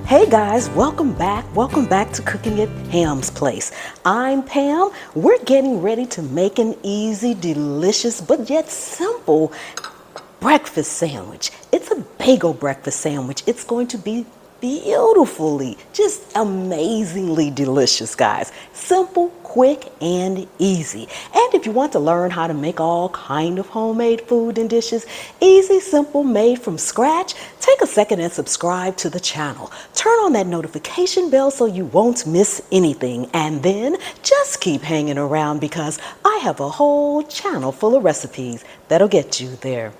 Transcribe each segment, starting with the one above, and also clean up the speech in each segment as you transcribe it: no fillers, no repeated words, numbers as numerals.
Hey guys, welcome back. Welcome back to Cooking at Pam's Place. I'm Pam. We're getting ready to make an easy, delicious, but yet simple breakfast sandwich. It's a bagel breakfast sandwich. It's going to be beautifully, just amazingly delicious, guys. Simple, quick, and easy. And if you want to learn how to make all kind of homemade food and dishes, easy, simple, made from scratch, take a second and subscribe to the channel. Turn on that notification bell so you won't miss anything. And then just keep hanging around because I have a whole channel full of recipes that'll get you there.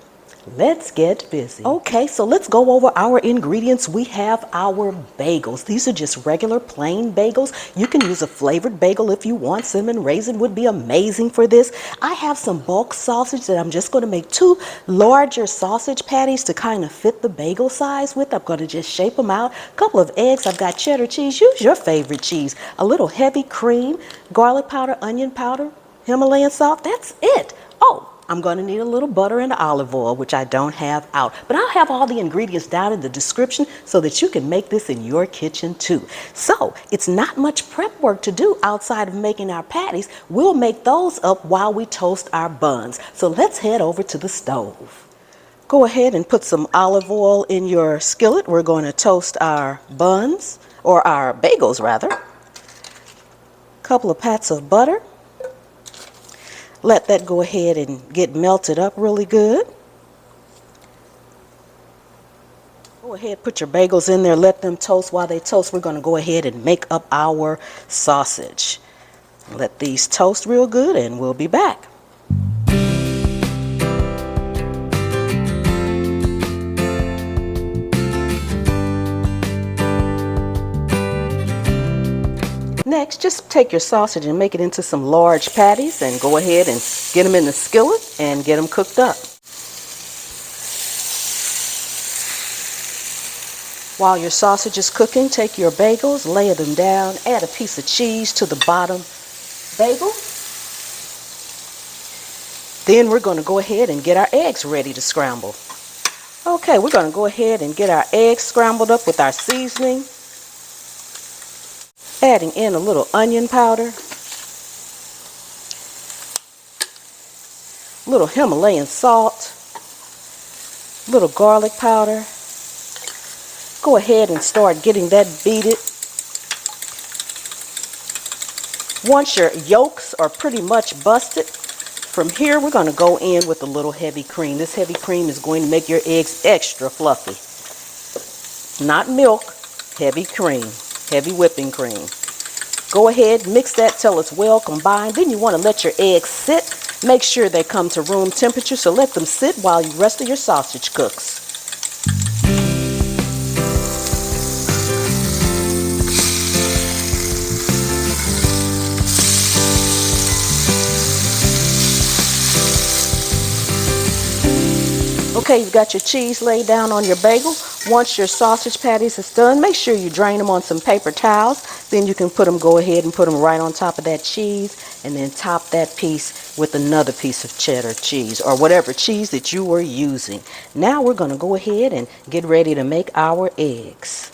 Let's get busy. Okay, so let's go over our ingredients. We have our bagels. These are just regular plain bagels. You can use a flavored bagel if you want. Cinnamon raisin would be amazing for this. I have some bulk sausage that I'm just going to make 2 larger sausage patties to kind of fit the bagel size with. I'm going to just shape them out. A couple of eggs. I've got cheddar cheese. Use your favorite cheese. A little heavy cream, garlic powder, onion powder, Himalayan salt. That's it. Oh, I'm going to need a little butter and olive oil, which I don't have out. But I'll have all the ingredients down in the description so that you can make this in your kitchen too. So it's not much prep work to do outside of making our patties. We'll make those up while we toast our buns. So let's head over to the stove. Go ahead and put some olive oil in your skillet. We're going to toast our buns, or our bagels rather. A couple of pats of butter. Let that go ahead and get melted up really good. Go ahead, put your bagels in there, let them toast. While they toast, we're going to go ahead and make up our sausage. Let these toast real good and we'll be back. Next, just take your sausage and make it into some large patties and go ahead and get them in the skillet and get them cooked up. While your sausage is cooking, take your bagels, lay them down, add a piece of cheese to the bottom bagel. Then we're going to go ahead and get our eggs ready to scramble. Okay, we're going to go ahead and get our eggs scrambled up with our seasoning. Adding in a little onion powder, little Himalayan salt, little garlic powder. Go ahead and start getting that beaded. Once your yolks are pretty much busted, from here we're going to go in with a little heavy cream. This heavy cream is going to make your eggs extra fluffy. Not milk, heavy cream. Heavy whipping cream. Go ahead, mix that till it's well combined. Then you want to let your eggs sit. Make sure they come to room temperature, so let them sit while the rest of your sausage cooks. Okay, you've got your cheese laid down on your bagel. Once your sausage patties is done, make sure you drain them on some paper towels. Then you can go ahead and put them right on top of that cheese, and then top that piece with another piece of cheddar cheese or whatever cheese that you were using. Now we're going to go ahead and get ready to make our eggs.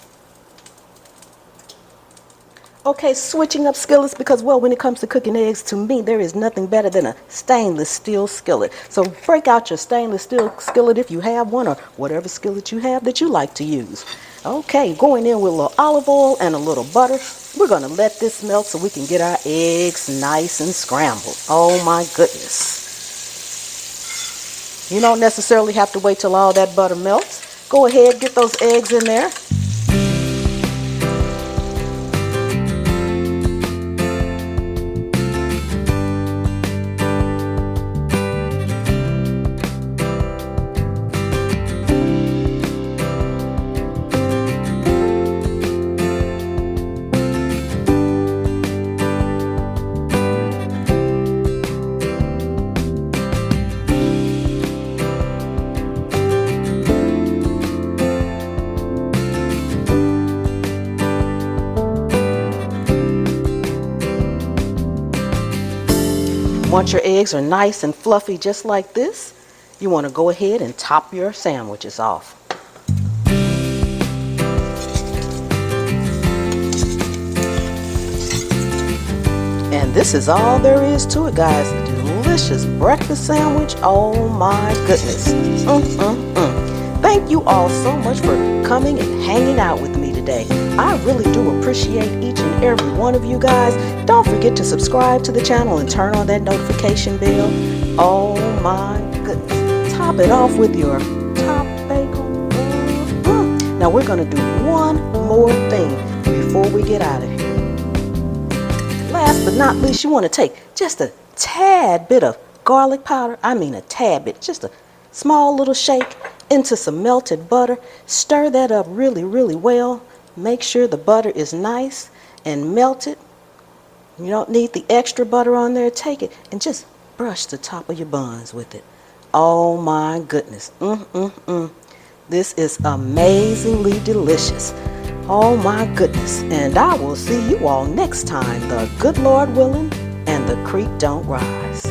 Okay, switching up skillets because, well, when it comes to cooking eggs, to me, there is nothing better than a stainless steel skillet. So break out your stainless steel skillet if you have one, or whatever skillet you have that you like to use. Okay, going in with a little olive oil and a little butter. We're going to let this melt so we can get our eggs nice and scrambled. Oh my goodness. You don't necessarily have to wait till all that butter melts. Go ahead, get those eggs in there. Once your eggs are nice and fluffy just like this, you want to go ahead and top your sandwiches off. this is all there is to it, guys. Delicious breakfast sandwich. Oh my goodness. Thank you all so much for coming and hanging out with me today. I really do appreciate each and every one of you guys. Don't forget to subscribe to the channel and turn on that notification bell. Oh my goodness. Top it off with your top bagel. Now we're going to do one more thing before we get out of here. Last but not least, you want to take just a tad bit of garlic powder. I mean a tad bit, just a small little shake into some melted butter. Stir that up really, really well. Make sure the butter is nice and melted. You don't need the extra butter on there. Take it and just brush the top of your buns with it. Oh my goodness. This is amazingly delicious. Oh my goodness. And I will see you all next time, the good Lord willing and the creek don't rise.